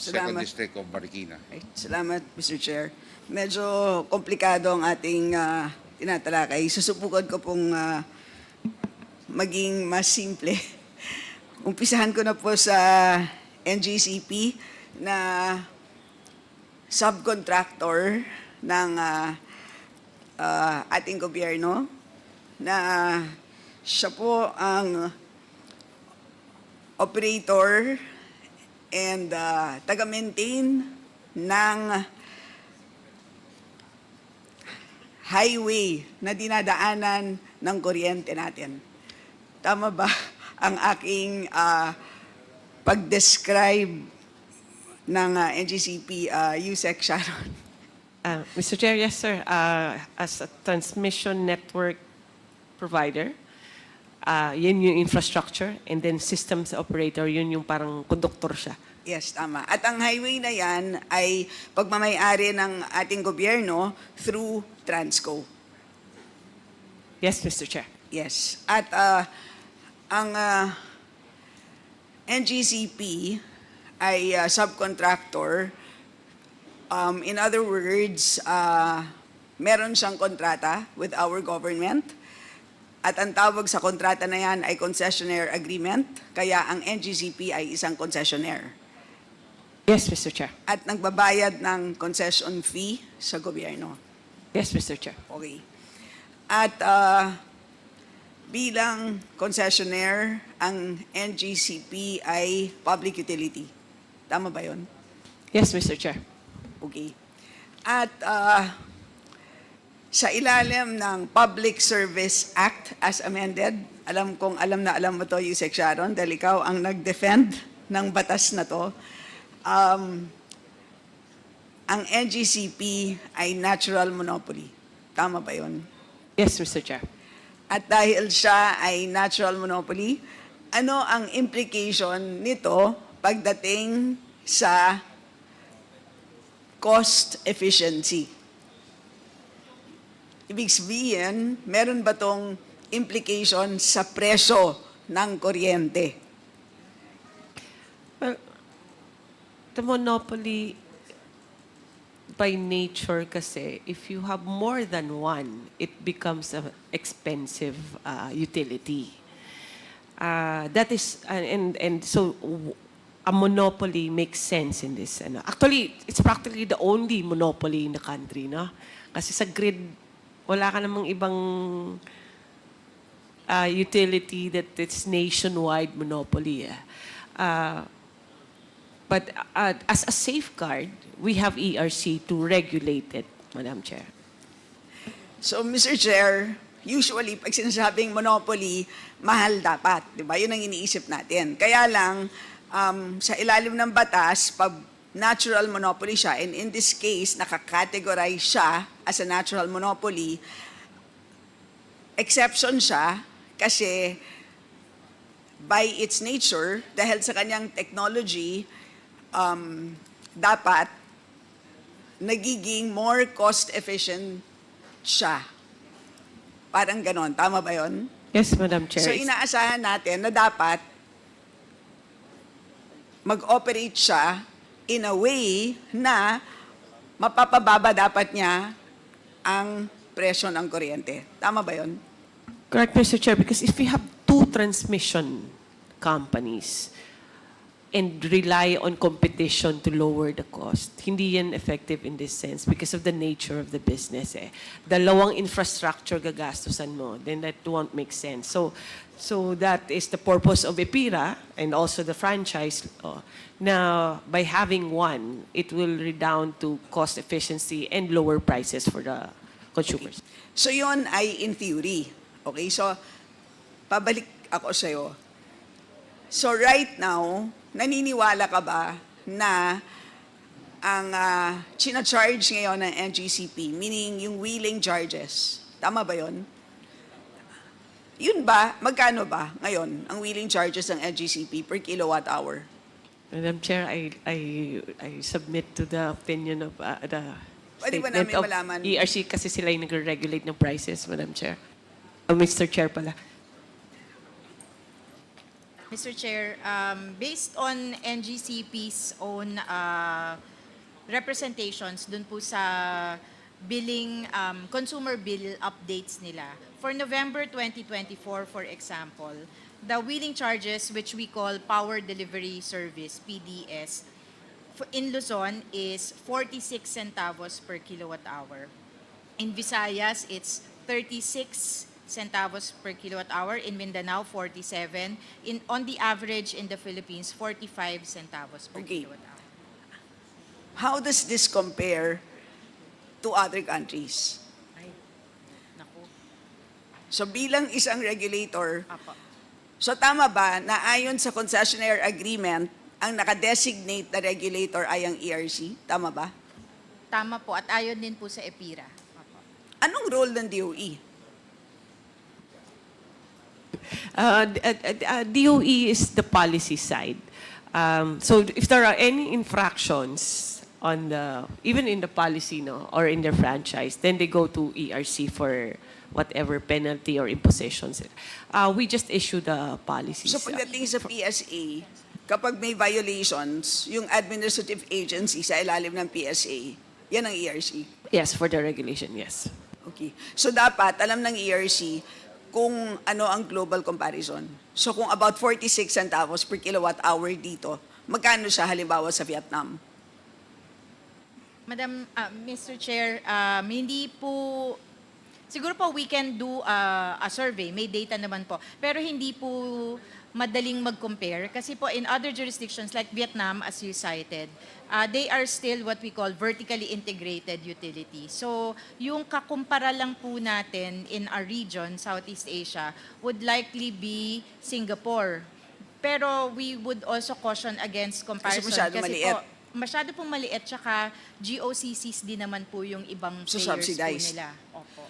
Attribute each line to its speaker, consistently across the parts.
Speaker 1: 2nd
Speaker 2: Salamat.
Speaker 1: District of Marikina.
Speaker 2: Okay, salamat, Mr. Chair. Medyo komplikado ang ating tinatalakay. Susubukan ko pong maging mas simple. Umpisahan ko na po sa NGCP na subcontractor ng ating gobyerno na siya po ang operator and taga-maintain ng highway na dinadaanan ng kuryente natin. Tama ba ang aking pag-describe ng NGCP USEC Sharon?
Speaker 3: Mr. Chair, yes, sir. As a transmission network provider, yun yung infrastructure, and then systems operator, yun yung parang conductor siya.
Speaker 2: Yes, tama. At ang highway na yan ay pagmamayari ng ating gobyerno through Transco.
Speaker 3: Yes, Mr. Chair.
Speaker 2: Yes. At ang NGCP ay subcontractor. In other words, meron siyang kontrata with our government. At ang tawag sa kontrata na yan ay concessionaire agreement. Kaya ang NGCP ay isang concessionaire.
Speaker 3: Yes, Mr. Chair.
Speaker 2: At nagbabayad ng concession fee sa gobyerno.
Speaker 3: Yes, Mr. Chair.
Speaker 2: Okay. At bilang concessionaire, ang NGCP ay public utility. Tama ba yun?
Speaker 3: Yes, Mr. Chair.
Speaker 2: Okay. At sa ilalim ng Public Service Act as amended, alam kong alam na alam mo to, Yusek Sharon, dahil ikaw ang nag-defend ng batas na to. Ang NGCP ay natural monopoly. Tama ba yun?
Speaker 3: Yes, Mr. Chair.
Speaker 2: At dahil siya ay natural monopoly, ano ang implication nito pagdating sa cost efficiency? Ibig sabihin, meron ba tong implication sa presyo ng kuryente?
Speaker 3: Well, the monopoly by nature kasi, if you have more than one, it becomes an expensive utility. That is, and so a monopoly makes sense in this. Actually, it's practically the only monopoly in the country, no? Kasi sa grid, wala ka namang ibang utility that it's nationwide monopoly. But as a safeguard, we have ERC to regulate it, Madam Chair.
Speaker 2: So, Mr. Chair, usually, pag sinasabing monopoly, mahal dapat. Di ba? Yun ang iniisip natin. Kaya lang, sa ilalim ng batas, pag natural monopoly siya, and in this case, nakakategorize siya as a natural monopoly, exception siya kasi by its nature, dahil sa kanyang technology, dapat nagiging more cost-efficient siya. Parang ganon. Tama ba yun?
Speaker 3: Yes, Madam Chair.
Speaker 2: So inaasahan natin na dapat mag-operate siya in a way na mapapababa dapat niya ang presyo ng kuryente. Tama ba yun?
Speaker 3: Correct, Mr. Chair, because if we have two transmission companies and rely on competition to lower the cost, hindi yan effective in this sense because of the nature of the business. Dalawang infrastructure gagastusan mo, then that won't make sense. So that is the purpose of EPIRA and also the franchise law. Now, by having one, it will redound to cost efficiency and lower prices for the consumers.
Speaker 2: Okay. So yun ay in theory. Okay, so pabalik ako sa'yo. So right now, naniniwala ka ba na ang charge ngayon ng NGCP, meaning yung wheeling charges, tama ba yun? Yun ba, magkano ba ngayon ang wheeling charges ng NGCP per kilowatt hour?
Speaker 3: Madam Chair, I submit to the opinion of the
Speaker 2: Pwede ba
Speaker 3: statement
Speaker 2: namin
Speaker 3: of
Speaker 2: malaman?
Speaker 3: ERC kasi sila yung nag-regulate ng prices, Madam Chair. Mr. Chair pala.
Speaker 1: Mr. Chair, based on NGCP's own representations dun po sa billing, consumer bill updates nila, for November 2024, for example, the wheeling charges, which we call Power Delivery Service, PDS, in Luzon is 46 centavos per kilowatt hour. In Visayas, it's 36 centavos per kilowatt hour. In Mindanao, 47. On the average in the Philippines, 45 centavos per
Speaker 2: Okay.
Speaker 1: kilowatt hour.
Speaker 2: How does this compare to other countries?
Speaker 1: Ay, naku.
Speaker 2: So bilang isang regulator,
Speaker 1: Apo.
Speaker 2: so tama ba na ayon sa concessionaire agreement, ang nakadesignate na regulator ay ang ERC? Tama ba?
Speaker 1: Tama po. At ayon din po sa EPIRA. Apo.
Speaker 2: Anong role ng DOE?
Speaker 3: DOE is the policy side. So if there are any infractions on the, even in the policy, no, or in their franchise, then they go to ERC for whatever penalty or impositions. We just issue the policies.
Speaker 2: So pagdating sa PSA, kapag may violations, yung administrative agency sa ilalim ng PSA, yan ang ERC.
Speaker 3: Yes, for the regulation, yes.
Speaker 2: Okay. So dapat alam ng ERC kung ano ang global comparison. So kung about 46 centavos per kilowatt hour dito, magkano siya halimbawa sa Vietnam?
Speaker 1: Madam, Mr. Chair, hindi po, siguro po we can do a survey, may data naman po, pero hindi po madaling mag-compare kasi po in other jurisdictions like Vietnam, as you cited, they are still what we call vertically integrated utility. So yung kakumpara lang po natin in our region, Southeast Asia, would likely be Singapore. Pero we would also caution against comparison.
Speaker 2: masyado maliit.
Speaker 1: Masyado pong maliit, tsaka GOCCs din naman po yung ibang
Speaker 2: So,
Speaker 1: players po
Speaker 2: subsidized.
Speaker 1: nila. Opo.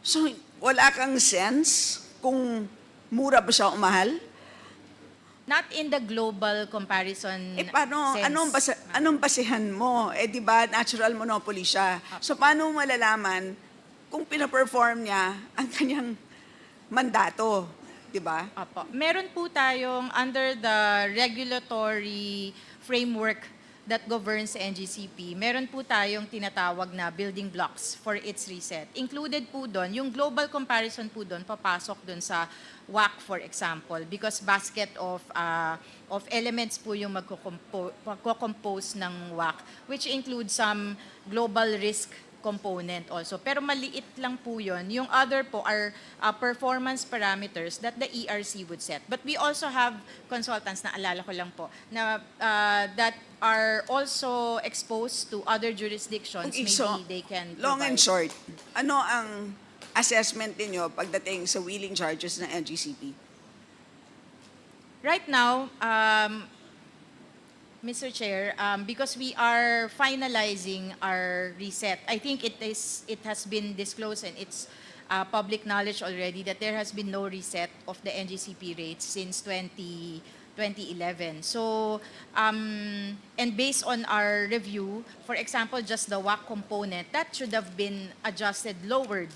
Speaker 2: So wala kang sense kung mura ba siya o mahal?
Speaker 1: Not in the global comparison
Speaker 2: Paano,
Speaker 1: sense.
Speaker 2: anong basihan mo? Di ba, natural monopoly siya. So, paano mo malalaman kung pinaperform niya ang kanyang mandato? Di ba?
Speaker 1: Opo. Meron po tayong under the regulatory framework that governs NGCP, meron po tayong tinatawag na building blocks for its reset. Included po doon, yung global comparison po doon, papasok doon sa WACC, for example, because basket of elements po yung magko-compose ng WACC, which includes some global risk component also. Pero maliit lang po yun. Yung other po are performance parameters that the ERC would set. But we also have consultants, na alala ko lang po, na that are also exposed to other jurisdictions.
Speaker 2: Okay,
Speaker 1: Maybe
Speaker 2: so,
Speaker 1: they can
Speaker 2: long and
Speaker 1: provide.
Speaker 2: short, ano ang assessment niyo pagdating sa wheeling charges ng NGCP?
Speaker 1: Right now, Mr. Chair, because we are finalizing our reset, I think it has been disclosed and it's public knowledge already that there has been no reset of the NGCP rates since 2011. So, and based on our review, for example, just the WACC component, that should have been adjusted, lowered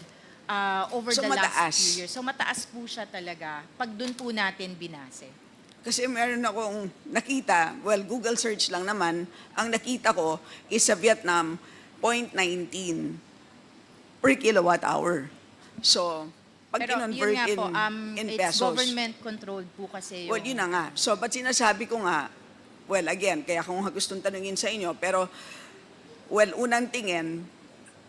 Speaker 1: over
Speaker 2: So,
Speaker 1: the
Speaker 2: mataas.
Speaker 1: last few years. So mataas po siya talaga pag dun po natin binase.
Speaker 2: Kasi meron akong nakita, well, Google search lang naman, ang nakita ko is sa Vietnam, 0.19 per kilowatt hour. So, pag
Speaker 1: Pero
Speaker 2: kinonvert
Speaker 1: yun nga po,
Speaker 2: in
Speaker 1: it's
Speaker 2: pesos.
Speaker 1: government controlled po kasi yung...
Speaker 2: Well, yun na nga. So, ba't sinasabi ko nga, well, again, kaya kung gustong tanungin sa inyo, pero, well, unang tingin,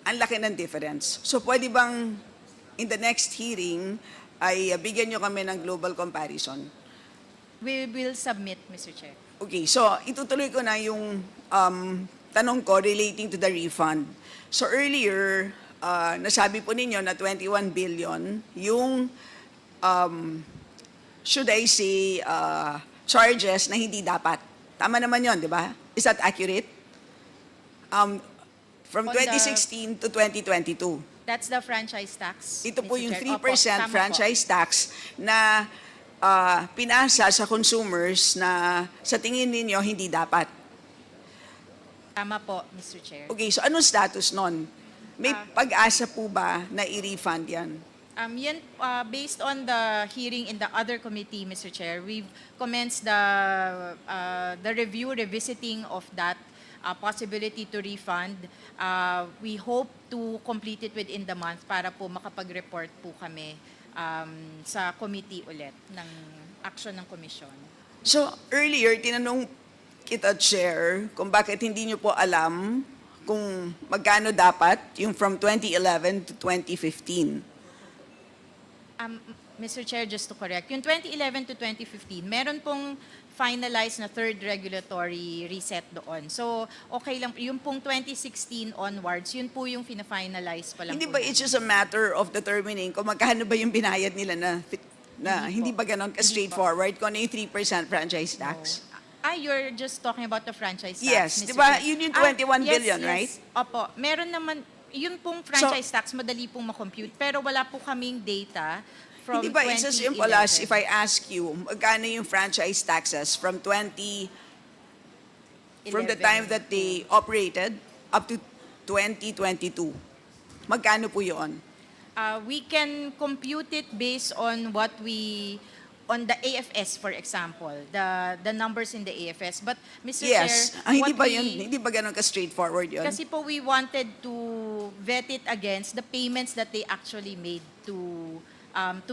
Speaker 2: ang laki ng difference. So, pwede bang in the next hearing ay bigyan nyo kami ng global comparison?
Speaker 1: We will submit, Mr. Chair.
Speaker 2: Okay, so itutuloy ko na yung tanong ko relating to the refund. So earlier, nasabi po ninyo na 21 billion yung, should I say, charges na hindi dapat. Tama naman yon, di ba? Is that accurate? From
Speaker 1: On the-
Speaker 2: 2016 to 2022.
Speaker 1: That's the franchise tax.
Speaker 2: Ito po
Speaker 1: Mr.
Speaker 2: yung
Speaker 1: Chair.
Speaker 2: 3%
Speaker 1: Opo, tama po.
Speaker 2: franchise tax na pinasa sa consumers na sa tingin ninyo hindi dapat.
Speaker 1: Tama po, Mr. Chair.
Speaker 2: Okay, so anong status nun? May pag-asa po ba na i-refund yan?
Speaker 1: Based on the hearing in the other committee, Mr. Chair, we've commenced the review, revisiting of that possibility to refund. We hope to complete it within the month para po makapag-report po kami sa committee ulit ng action ng komisyon.
Speaker 2: So earlier, tinanong kita, Chair, kung bakit hindi nyo po alam kung magkano dapat yung from 2011 to 2015.
Speaker 1: Mr. Chair, just to correct, yung 2011 to 2015, meron pong finalized na third regulatory reset doon. So, okay lang. Yung pong 2016 onwards, yun po yung fina-finalize pa lang
Speaker 2: Hindi
Speaker 1: po
Speaker 2: ba it's
Speaker 1: namin.
Speaker 2: just a matter of determining kung magkano ba yung binayad nila na hindi ba ganon ka-straightforward kung ano yung 3% franchise tax?
Speaker 1: You're just talking about the franchise tax,
Speaker 2: Yes,
Speaker 1: Mr.
Speaker 2: di ba?
Speaker 1: Chair.
Speaker 2: Yun yung 21
Speaker 1: yes,
Speaker 2: billion,
Speaker 1: yes.
Speaker 2: right?
Speaker 1: Opo. Meron naman, yun pong franchise tax, madali pong makompute, pero wala po kaming data from
Speaker 2: Hindi ba it's as simple
Speaker 1: 2011.
Speaker 2: as if I ask you, magkano yung franchise taxes from the time that they operated up to 2022? Magkano po yun?
Speaker 1: We can compute it based on on the AFS, for example, the numbers in the AFS. But, Mr.
Speaker 2: Yes.
Speaker 1: Chair,
Speaker 2: Hindi ba ganon ka-straightforward yun?
Speaker 1: kasi po we wanted to vet it against the payments that they actually made to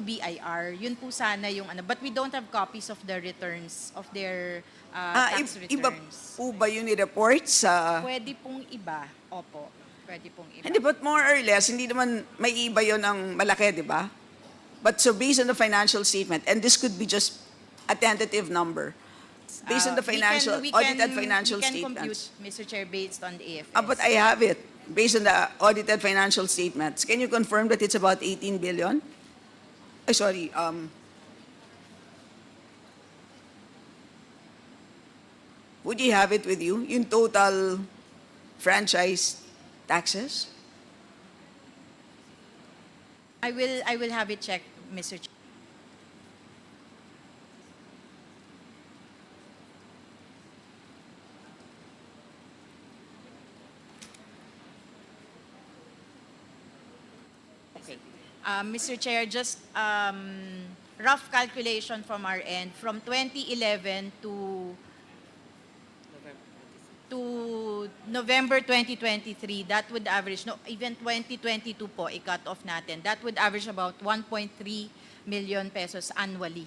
Speaker 1: BIR. Yun po sana yung ano. But we don't have copies of the returns, of their tax
Speaker 2: Iba
Speaker 1: returns.
Speaker 2: po ba yun i-report sa...
Speaker 1: Pwede pong iba. Opo. Pwede pong iba.
Speaker 2: Hindi, but more or less, hindi naman may iba yun ng malaki, di ba? But so based on the financial statement, and this could be just a tentative number, based on the audited financial
Speaker 1: we can compute,
Speaker 2: statements.
Speaker 1: Mr. Chair, based on the AFS.
Speaker 2: But I have it, based on the audited financial statements. Can you confirm that it's about 18 billion? Ay, sorry, would you have it with you, yung total franchise taxes?
Speaker 1: I will have it checked, Mr. Chair. Okay. Mr. Chair, just rough calculation from our end, from 2011 to November 2023, that would average, no, even 2022 po, i-cut off natin, that would average about 1.3 million pesos annually.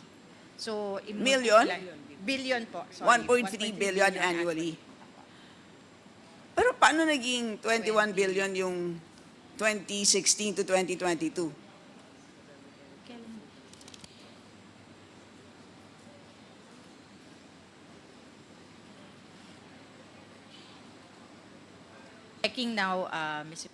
Speaker 1: So,
Speaker 2: Million?
Speaker 1: Billion po. Sorry,
Speaker 2: 1.3 billion annually. Pero paano naging 21 billion yung 2016 to 2022?
Speaker 1: Checking now, Mr.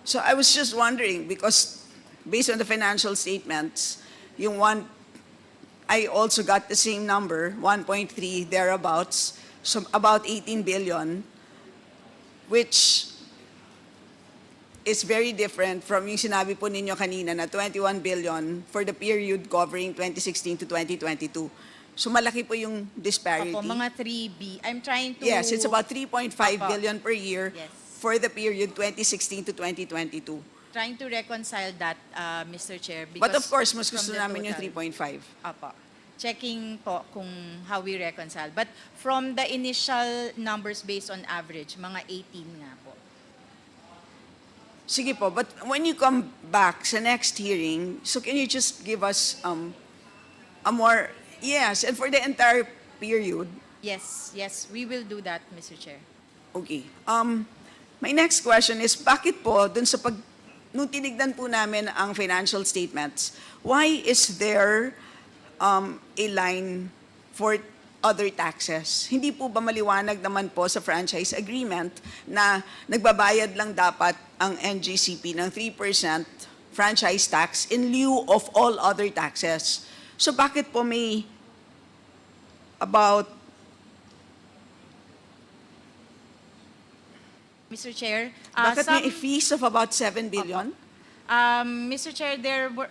Speaker 2: So I was just wondering, because based on the financial statements, yung one, I also got the same number, 1.3 thereabouts, so about 18 billion, which is very different from yung sinabi po ninyo kanina na 21 billion for the period covering 2016 to 2022. So malaki po yung disparity.
Speaker 1: Opo, mga 3B. I'm trying to...
Speaker 2: Yes, it's about 3.5
Speaker 1: Opo.
Speaker 2: billion per year
Speaker 1: Yes.
Speaker 2: for the period 2016 to 2022.
Speaker 1: Trying to reconcile that, Mr. Chair.
Speaker 2: But of
Speaker 1: because
Speaker 2: course, mas
Speaker 1: from
Speaker 2: gusto
Speaker 1: the
Speaker 2: namin yung
Speaker 1: total-
Speaker 2: 3.5.
Speaker 1: Apo. Checking po kung how we reconcile. But from the initial numbers based on average, mga 18 nga po.
Speaker 2: Sige po, but when you come back sa next hearing, so can you just give us a more, yes, and for the entire period,
Speaker 1: Yes, we will do that, Mr. Chair.
Speaker 2: okay. My next question is, bakit po, dun sa nung tinignan po namin ang financial statements, why is there a line for other taxes? Hindi po ba maliwanag naman po sa franchise agreement na nagbabayad lang dapat ang NGCP ng 3% franchise tax in lieu of all other taxes? So bakit po may about
Speaker 1: Mr. Chair,
Speaker 2: bakit may fees of about 7 billion?
Speaker 1: Mr. Chair,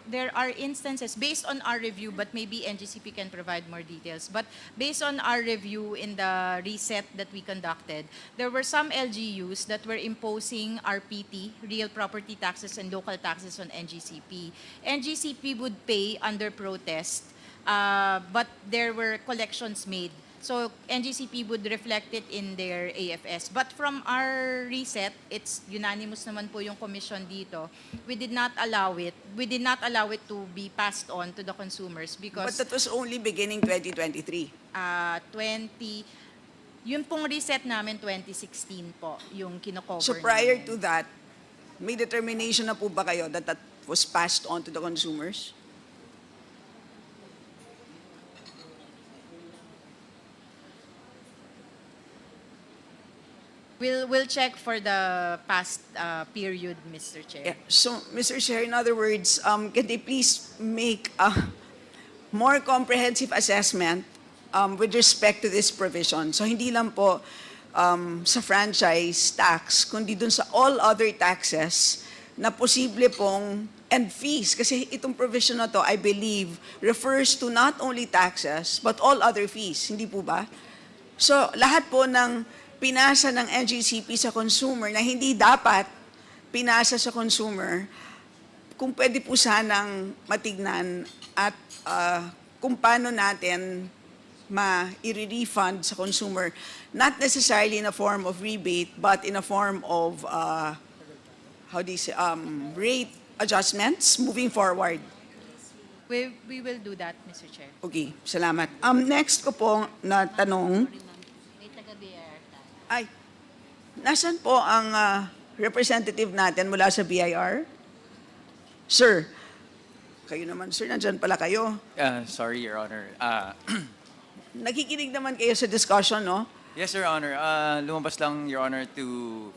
Speaker 1: there are instances based on our review, but maybe NGCP can provide more details. But based on our review in the reset that we conducted, there were some LGUs that were imposing RPT, real property taxes and local taxes on NGCP. NGCP would pay under protest, but there were collections made. So NGCP would reflect it in their AFS. But from our reset, it's unanimous naman po yung commission dito. We did not allow it. We did not allow it to be passed on to the consumers
Speaker 2: But
Speaker 1: because
Speaker 2: that was only beginning 2023.
Speaker 1: yun pong reset namin 2016 po, yung kinocover
Speaker 2: So prior
Speaker 1: namin.
Speaker 2: to that, may determination na po ba kayo that that was passed on to the consumers?
Speaker 1: We'll check for the past period, Mr. Chair.
Speaker 2: Yeah. So, Mr. Chair, in other words, can they please make a more comprehensive assessment with respect to this provision? So, hindi lang po sa franchise tax, kundi dun sa all other taxes na posible pong, and fees, kasi itong provision na to, I believe, refers to not only taxes, but all other fees. Hindi po ba? So, lahat po ng pinasa ng NGCP sa consumer na hindi dapat pinasa sa consumer, kung pwede po sanang matignan at kung paano natin ma-refund sa consumer, not necessarily in a form of rebate, but in a form of, rate adjustments moving forward.
Speaker 1: We will do that, Mr. Chair.
Speaker 2: Okay, salamat. Next ko po na tanong, ay, nasan po ang representative natin mula sa BIR? Sir, kayo naman, sir, nandyan pala kayo.
Speaker 4: Sorry, Your Honor.
Speaker 2: Nakikinig naman kayo sa discussion, no?
Speaker 4: Yes, Your Honor. Lumabas lang, Your Honor,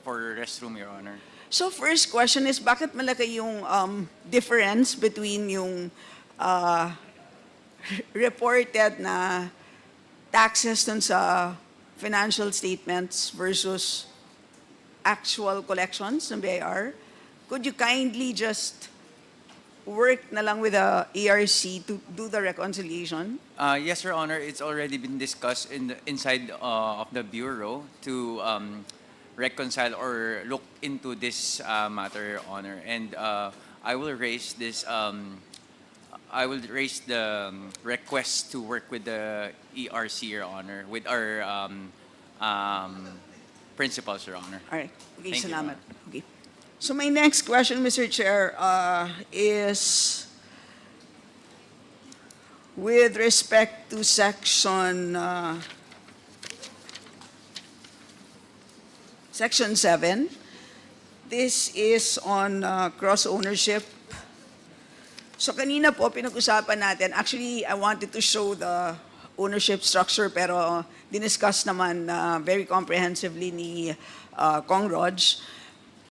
Speaker 4: for restroom, Your Honor.
Speaker 2: So first question is, bakit malaki yung difference between yung reported na taxes dun sa financial statements versus actual collections ng BIR? Could you kindly just work na lang with the ERC to do the reconciliation?
Speaker 4: Yes, Your Honor. It's already been discussed inside of the Bureau to reconcile or look into this matter, Your Honor. And I will raise this. I will raise the request to work with the ERC, Your Honor, with our principals, Your Honor.
Speaker 2: All right. Okay,
Speaker 4: Thank you,
Speaker 2: salamat. Okay. So my next question, Mr. Chair, is with respect to Section 7. This is on cross-ownership. So kanina po, pinag-usapan natin, actually, I wanted to show the ownership structure, pero diniscuss naman very comprehensively ni Kong Rog.